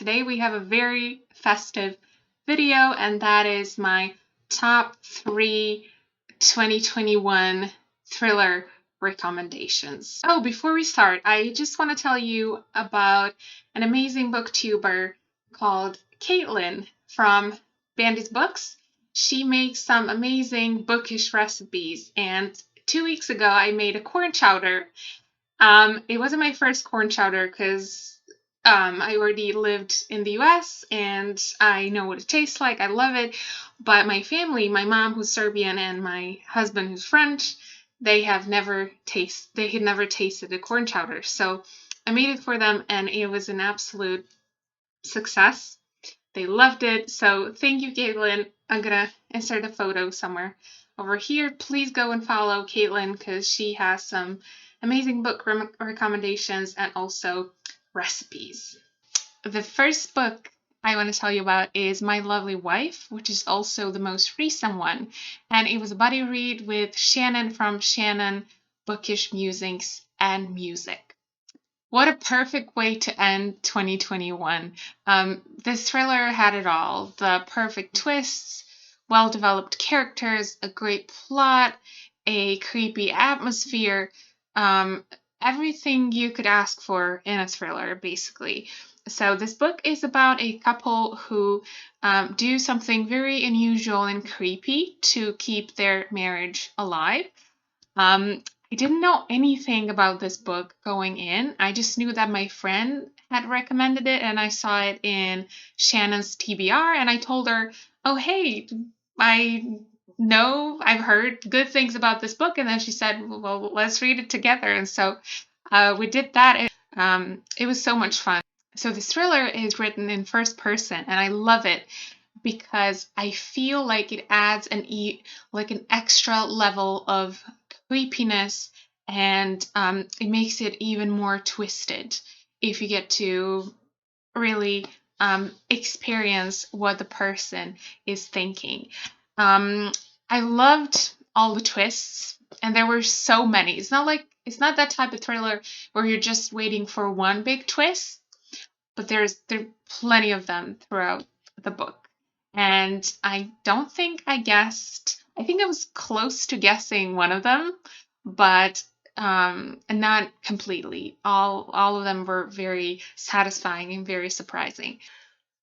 today we have a very festive video, and that is my top 3 2021 thriller recommendations. Oh, before we start, I just want to tell you about an amazing booktuber called Caitlin from Bandy's Books. She makes some amazing bookish recipes, and 2 weeks ago I made a corn chowder. It wasn't my first corn chowder because I already lived in the US and I know what it tastes like. I love it. But my family, my mom who's Serbian and my husband who's French, they had never tasted a corn chowder. So I made it for them and it was an absolute success. They loved it. So thank you, Caitlin. I'm gonna insert a photo somewhere over here. Please go and follow Caitlin because she has some amazing book recommendations and also recipes. The first book I want to tell you about is My Lovely Wife, which is also the most recent one. And it was a buddy read with Shannon from Shannon Bookish Musings and Music. What a perfect way to end 2021. This thriller had it all. The perfect twists, well-developed characters, a great plot, a creepy atmosphere, everything you could ask for in a thriller, basically. So this book is about a couple who do something very unusual and creepy to keep their marriage alive. I didn't know anything about this book going in. I just knew that my friend had recommended it and I saw it in Shannon's TBR and I told her, oh, hey, I've heard good things about this book. And then she said, well, let's read it together. And so we did that. It was so much fun. So this thriller is written in first person and I love it because I feel like it adds an extra level of creepiness and it makes it even more twisted if you get to really experience what the person is thinking. I loved all the twists and there were so many. It's not that type of thriller where you're just waiting for one big twist, but there are plenty of them throughout the book. And I don't think I guessed. I think I was close to guessing one of them, but not completely. All of them were very satisfying and very surprising.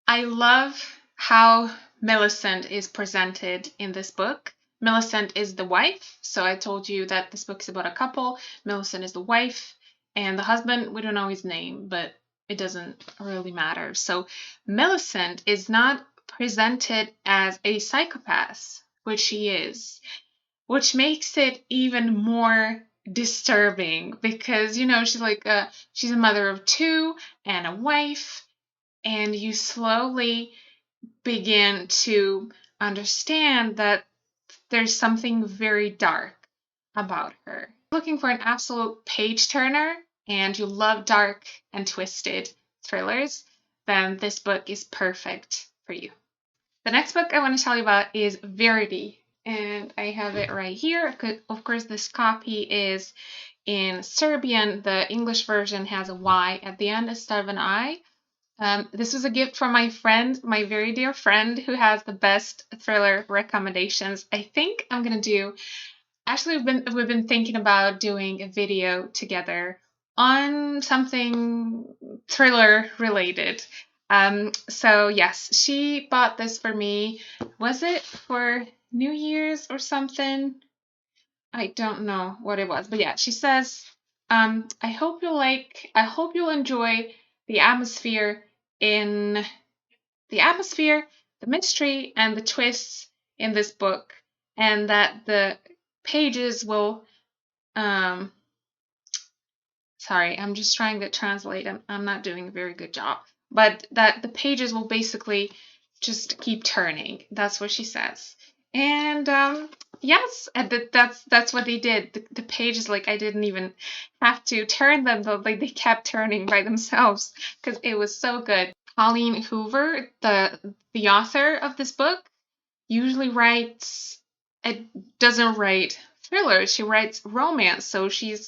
I love how Millicent is presented in this book. Millicent is the wife. So I told you that this book is about a couple. Millicent is the wife, and the husband, we don't know his name, but it doesn't really matter. So Millicent is not presented as a psychopath, which she is, which makes it even more disturbing because, she's a mother of 2 and a wife, and you slowly begin to understand that there's something very dark about her. Looking for an absolute page turner and you love dark and twisted thrillers, then this book is perfect for you. The next book I want to tell you about is Verity, and I have it right here. Of course, this copy is in Serbian. The English version has a Y at the end instead of an I. This was a gift from my friend, my very dear friend, who has the best thriller recommendations. I think I'm gonna do. Actually, we've been thinking about doing a video together on something thriller related. So yes, she bought this for me. Was it for New Year's or something? I don't know what it was, but yeah, she says, I hope you'll enjoy the atmosphere, the mystery and the twists in this book, and that the pages will, sorry, I'm just trying to translate. I'm not doing a very good job. But that the pages will basically just keep turning. That's what she says. And yes, that's what they did. The pages, I didn't even have to turn them, though. They kept turning by themselves because it was so good. Colleen Hoover, the author of this book, usually doesn't write thrillers. She writes romance. So she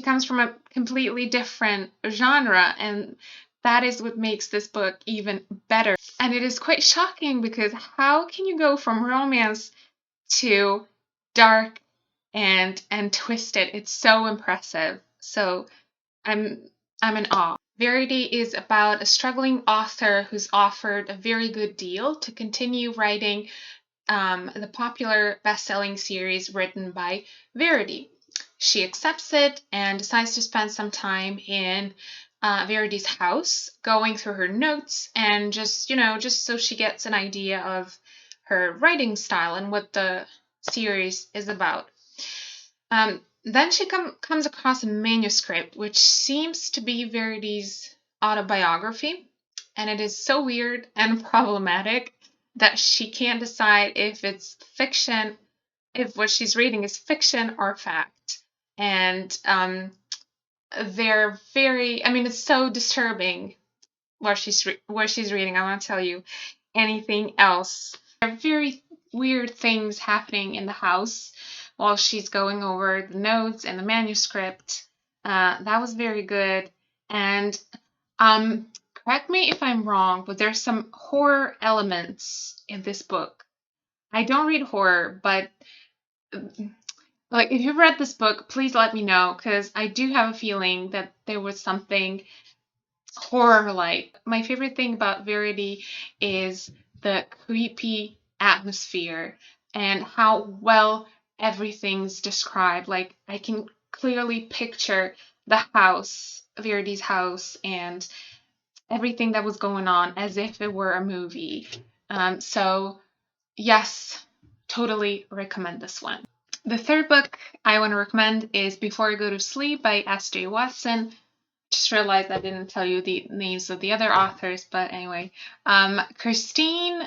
comes from a completely different genre, and that is what makes this book even better. And it is quite shocking because how can you go from romance to dark and twisted? It's so impressive. So I'm in awe. Verity is about a struggling author who's offered a very good deal to continue writing the popular best-selling series written by Verity. She accepts it and decides to spend some time in Verity's house, going through her notes and just so she gets an idea of her writing style and what the series is about. Then she comes across a manuscript which seems to be Verity's autobiography, and it is so weird and problematic that she can't decide if it's fiction, if what she's reading is fiction or fact. And they're very, I mean, it's so disturbing what she's reading. I want to tell you anything else. There are very weird things happening in the house while she's going over the notes and the manuscript. That was very good. And correct me if I'm wrong, but there's some horror elements in this book. I don't read horror, but like if you've read this book, please let me know, because I do have a feeling that there was something horror-like. My favorite thing about Verity is the creepy atmosphere and how well everything's described. Like I can clearly picture the house, Verity's house, and everything that was going on as if it were a movie. So yes, totally recommend this one. The third book I want to recommend is Before I Go to Sleep by S.J. Watson. Just realized I didn't tell you the names of the other authors, but anyway. Christine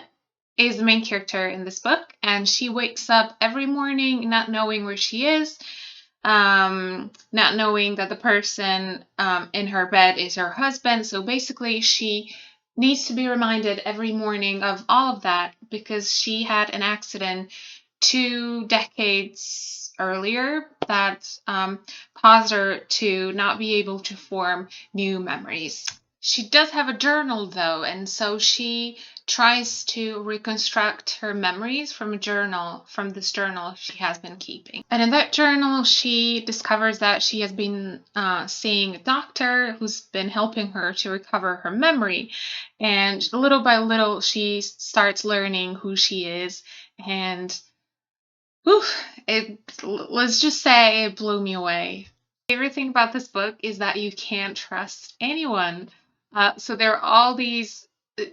is the main character in this book, and she wakes up every morning not knowing where she is, not knowing that the person in her bed is her husband. So basically, she needs to be reminded every morning of all of that because she had an accident 2 decades earlier that caused her to not be able to form new memories. She does have a journal though, and so she tries to reconstruct her memories from this journal she has been keeping. And in that journal, she discovers that she has been seeing a doctor who's been helping her to recover her memory. And little by little, she starts learning who she is, and let's just say it blew me away. My favorite thing about this book is that you can't trust anyone. So there are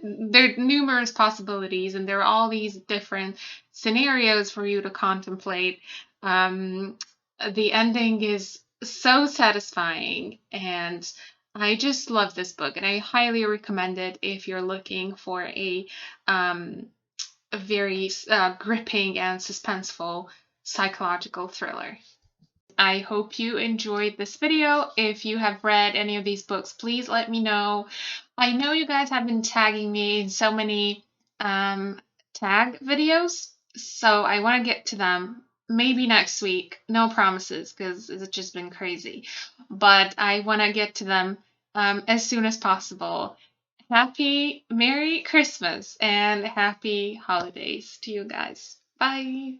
numerous possibilities, and there are all these different scenarios for you to contemplate. The ending is so satisfying, and I just love this book, and I highly recommend it if you're looking for a very gripping and suspenseful psychological thriller. I hope you enjoyed this video. If you have read any of these books, please let me know. I know you guys have been tagging me in so many tag videos, so I want to get to them maybe next week. No promises because it's just been crazy, but I want to get to them as soon as possible. Merry Christmas and happy holidays to you guys. Bye.